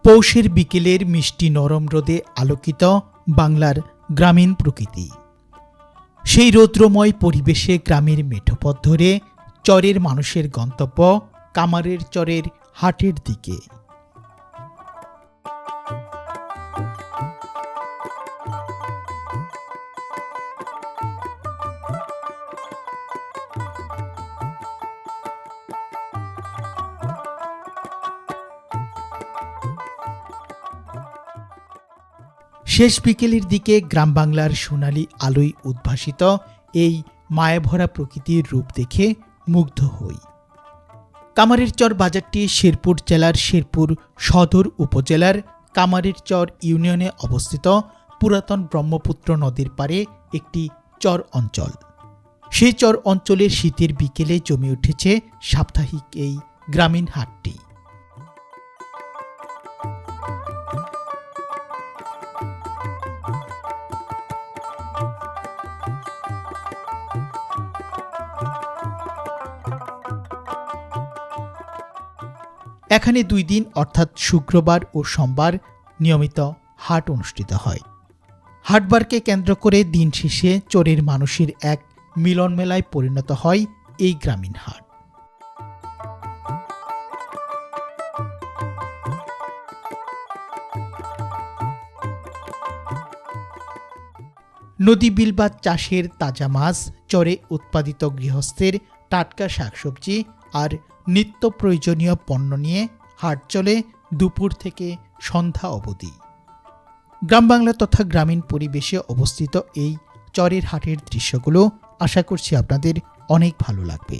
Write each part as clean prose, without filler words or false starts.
পৌষের বিকেলের মিষ্টি নরম রোদে আলোকিত বাংলার গ্রামীণ প্রকৃতি। সেই রৌদ্রময় পরিবেশে গ্রামের মেঠোপথ ধরে চরের মানুষের গন্তব্য কামারের চরের হাটের দিকে। শেষ বিকেলের দিকে গ্রাম বাংলার সোনালী আলোয় উদ্ভাসিত এই মায়াভরা প্রকৃতির রূপ দেখে মুগ্ধ হই। কামারের চর বাজারটি শেরপুর জেলার শেরপুর সদর উপজেলার কামারের চর ইউনিয়নে অবস্থিত পুরাতন ব্রহ্মপুত্র নদীর পাড়ে একটি চর অঞ্চল। সেই চর অঞ্চলের শীতের বিকেলে জমে উঠেছে সাপ্তাহিক এই গ্রামীণ হাটটি। এখানে 2 দিন অর্থাৎ শুক্রবার ও সোমবার নিয়মিত হাট অনুষ্ঠিত হয়। হাটবারকে কেন্দ্র করে দিন শেষে চরের মানুষের এক মিলন মেলায় পরিণত হয় এই গ্রামীণ হাট। নদী বিল বা চাষের তাজা মাছ, চরে উৎপাদিত গৃহস্থের টাটকা শাকসবজি আর নিত্য প্রয়োজনীয় পণ্য নিয়ে হাট চলে দুপুর থেকে সন্ধ্যা অবধি। গ্রাম বাংলা তথা গ্রামীণ পরিবেশে অবস্থিত এই চরের হাটের দৃশ্যগুলো আশা করছি আপনাদের অনেক ভালো লাগবে।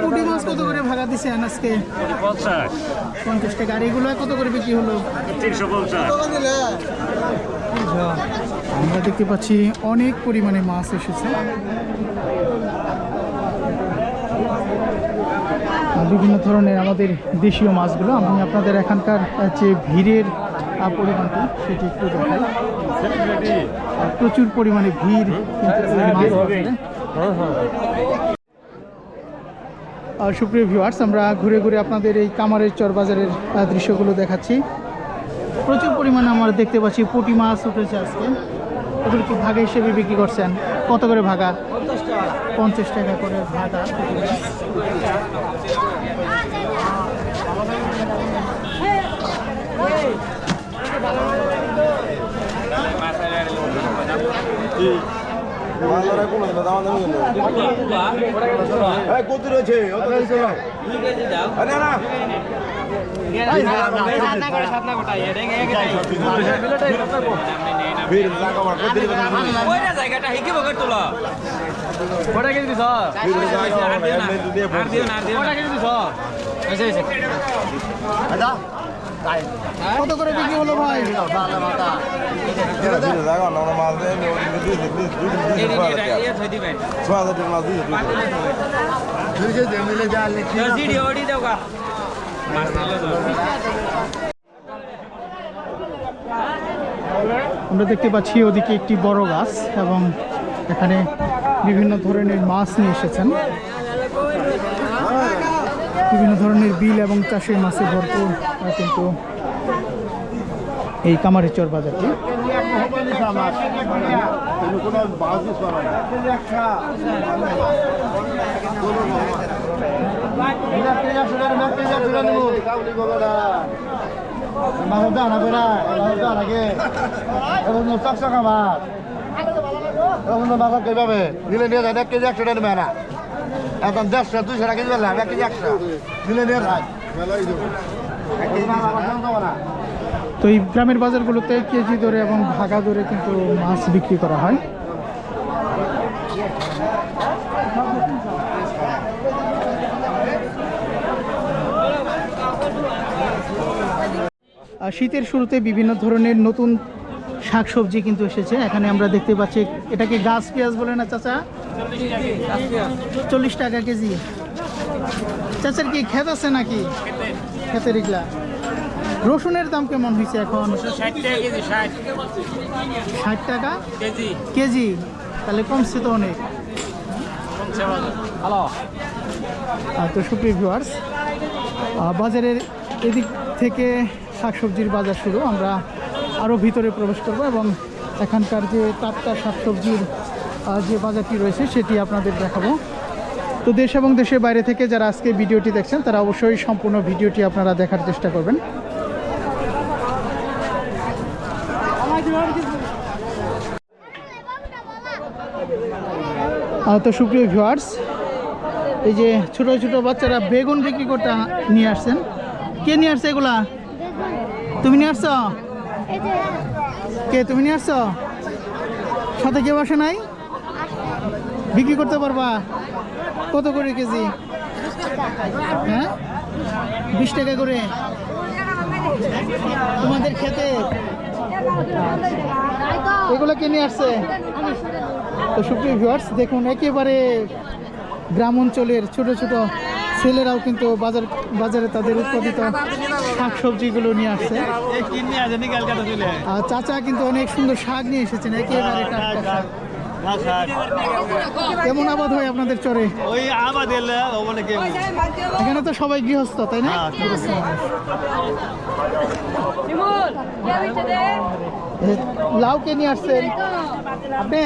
পুঁটি মাছ কত করে ভাড়া দিচ্ছেন আজকে? 50 টাকা। আর এগুলো কত করে বিক্রি হলো? 350। আমরা দেখতে পাচ্ছি অনেক পরিমাণে মাছ এসেছে। বিভিন্ন ধরনের আমাদের দেশীয় মাছগুলো। আমি আপনাদের এখানকার যে ভিড়ের পরিমাণটি সেটি একটু দেখাই। প্রচুর পরিমাণে ভিড় সুপ্রিয় ভিউয়ার্স, আমরা ঘুরে ঘুরে আপনাদের এই কামারের চর বাজারের দৃশ্যগুলো দেখাচ্ছি। প্রচুর পরিমাণে আমরা দেখতে পাচ্ছি পুঁটি মাছ উঠেছে আজকে। এগুলো কি ভাগা হিসেবে বিক্রি করছেন? কত করে ভাগা? 50 টাকা করে ভাগা। কত করে বিক্রি হলো ভাই? আমরা দেখতে পাচ্ছি ওদিকে একটি বড় গাছ এবং এখানে বিভিন্ন ধরনের মাছ নিয়ে এসেছেন। বিভিন্ন ধরনের বিল এবং চাষের মাছে ভরপুর কিন্তু এই কামারের চর বাজারটি। এখন 150-200 টাকা কেজি বললাম, 1 কেজি 100 দিলে নিয়ে খাই। তো এই গ্রামের বাজারগুলোতে কেজি দরে এবং ভাগা দরে কিন্তু মাছ বিক্রি করা হয়। শীতের শুরুতে বিভিন্ন ধরনের নতুন শাকসবজি কিন্তু এসেছে। এখানে আমরা দেখতে পাচ্ছি, এটাকে গাছ পেঁয়াজ বলে না চাচা? 40 টাকা কেজি। চাচার কি ক্ষেত আছে নাকি? ক্ষেতের এগুলা। রসুনের দাম কেমন হয়েছে এখন? 60 টাকা কেজি। তাহলে কমছে তো অনেক। তো সুপ্রিয় ভিউয়ার্স, বাজারের এদিক থেকে শাকসবজির বাজার শুরু। আমরা আরও ভিতরে প্রবেশ করব এবং এখানকার যে টাটকা শাকসবজির যে বাজারটি রয়েছে সেটি আপনাদের দেখাবো। তো দেশ এবং দেশের বাইরে থেকে যারা আজকে ভিডিওটি দেখছেন তারা অবশ্যই সম্পূর্ণ ভিডিওটি আপনারা দেখার চেষ্টা করবেন। তো সুপ্রিয় ভিউয়ার্স, এই যে ছোট ছোট বাচ্চারা বেগুন বিক্রি করতে নিয়ে আসছেন। কে নিয়ে আসছে এগুলা? তুমি নিয়ে আসছো? কে তুমি নিয়ে আসছো? সাথে কেউ আসে নাই? বিক্রি করতে পারবা? কত করে কেজি? হ্যাঁ, 20 টাকা করে। তোমাদের খেতে এগুলো কে নিয়ে আসছে? তো সুপ্রিয় ভিউয়ার্স, দেখুন একেবারে গ্রাম অঞ্চলের ছোট ছোট ছেলেরাও কিন্তু বাজারে তাদের উৎপাদিত শাকসবজিগুলো নিয়ে আসছে। আর চাচা কিন্তু অনেক সুন্দর শাক নিয়ে এসেছেন, একেবারে টাটকা শাক। কেমন আবাদ হয় আপনাদের চরে? এখানে তো সবাই গৃহস্থ, তাই না? লাউ কে নিয়ে আসছেন আপনি?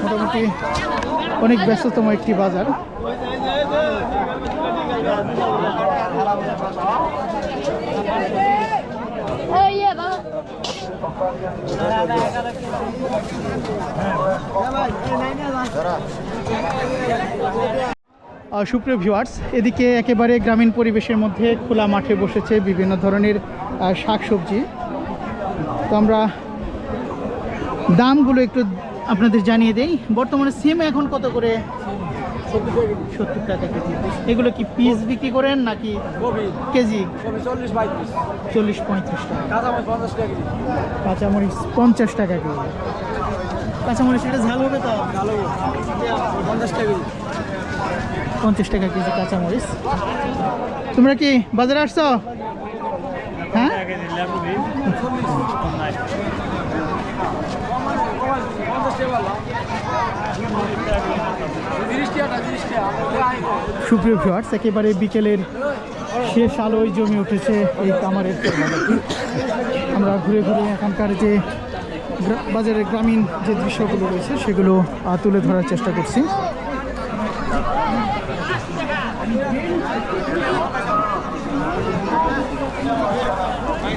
মোটামুটি অনেক ব্যস্ততম একটি বাজার। সুপ্রিয় ভিউয়ার্স, এদিকে একেবারে গ্রামীণ পরিবেশের মধ্যে খোলা মাঠে বসেছে বিভিন্ন ধরনের শাকসবজি। তো আমরা দামগুলো একটু আপনাদের জানিয়ে দেই। বর্তমানে সিম এখন কত করে? 70 টাকা কেজি। এগুলো কি পিস বিক্রি করেন নাকি কেজি? 40-35 টাকা। কাঁচামরিচ 50 টাকা কেজি। কাঁচামরিচ এটা ঝাল হবে তো? 50 টাকা কেজি কাঁচামরিচ। তোমরা কি বাজারে আসছো? হ্যাঁ, সুপ্রিয় ভিউয়ার্স, একেবারে বিকেলের শেষ আলোয় জমে উঠেছে এই কামারের বাজারটি। আমরা ঘুরে ঘুরে এখানকার যে বাজারের গ্রামীণ যে দৃশ্যগুলো রয়েছে সেগুলো তুলে ধরার চেষ্টা করছি।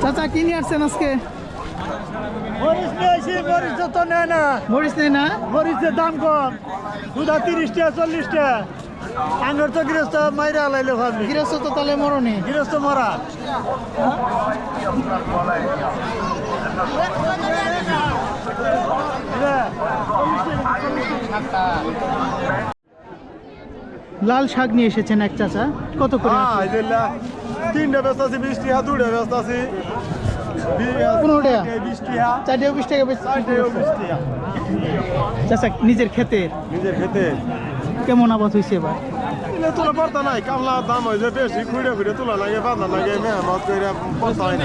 চাচা কি নিয়ে আসছেন আজকে? মরিচ নিয়েছি, মরিচ তো নেয় না। মরিচ নেই না? মরিচের দাম কম, দুধা 30 টাকা 40 টাকা। আঙ্গুর তো গৃহস্থ মাইরা লাইলে ভাবলি, গৃহস্থ তো তাহলে মরণে। গৃহস্থ মরা। লাল শাক নিয়ে এসেছেন এক চাচা, কত করে? 3টা ব্যস্ত আছি 20 টাকা, 2টা ব্যস্ত আছি 15 টাকা, 20 টাকা, 4টাও 20 টাকা বেশি। 4টাও 20 টাকা। চাচা নিজের খেতে নিজের খেতে কেমন আবাদ হয়েছে এবার? তোলা পড়তা নাই, কামলার দাম হয়েছে বেশি, খুঁড়ে খুঁড়ে তোলা লাগে, বাঁধা লাগে, মেহনত করে পড়তা হয় না।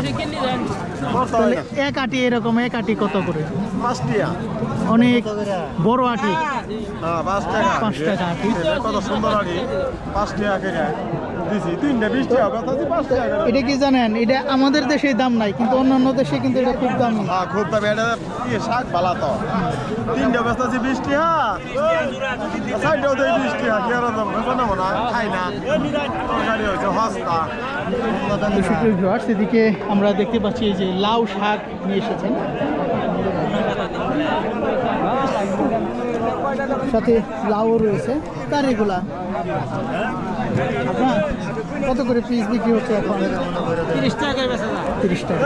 পড়তা হয় তাহলে না। এক আটি এরকম, এক আটি কত করে? 5 টাকা। অনেক বড় আটি, হ্যাঁ 5 টাকা। 5 টাকা আটি। কত সুন্দর আটি, 5 টাকা করে দিছি। 3টা 20 টাকা, ব্যস্ত আছি 5 টাকা করে। এটা কি জানেন, এটা আমাদের দেশে দাম নাই, কিন্তু অন্যান্য দেশে কিন্তু এটা খুব দামি। হ্যাঁ খুব দামি, এটা শাক ভালো তো। 3টা ব্যস্ত আছি 20 টাকা, 4টাও দেয় 20 টাকা। কি আর দাম বুঝো না, খাই না, তরকারি হয়েছে হস্তা। তো সুপ্রিয় ভিউয়ার্স, এদিকে আমরা দেখতে পাচ্ছি এই যে লাউ শাক নিয়ে এসেছেন, সাথে লাউ রয়েছে। কার এগুলা? হ্যাঁ, কত করে পিস বিক্রি হচ্ছে এখন? 30 টাকা। 30 টাকা।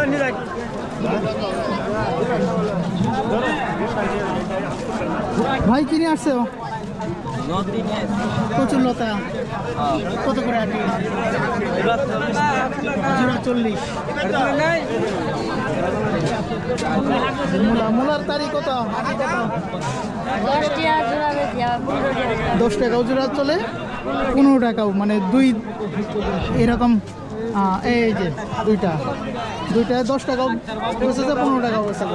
ভাই কিনে আসছে প্রচুর লতা কত করে আটি? জোড়া 40। মূলার তারিখ কত? 10 টাকাও জোড়া চলে, 15 টাকাও, মানে দুই এরকম। এই যে দুইটায় 10 টাকাও বেঁচেছে, 15 টাকাও বেঁচেছে।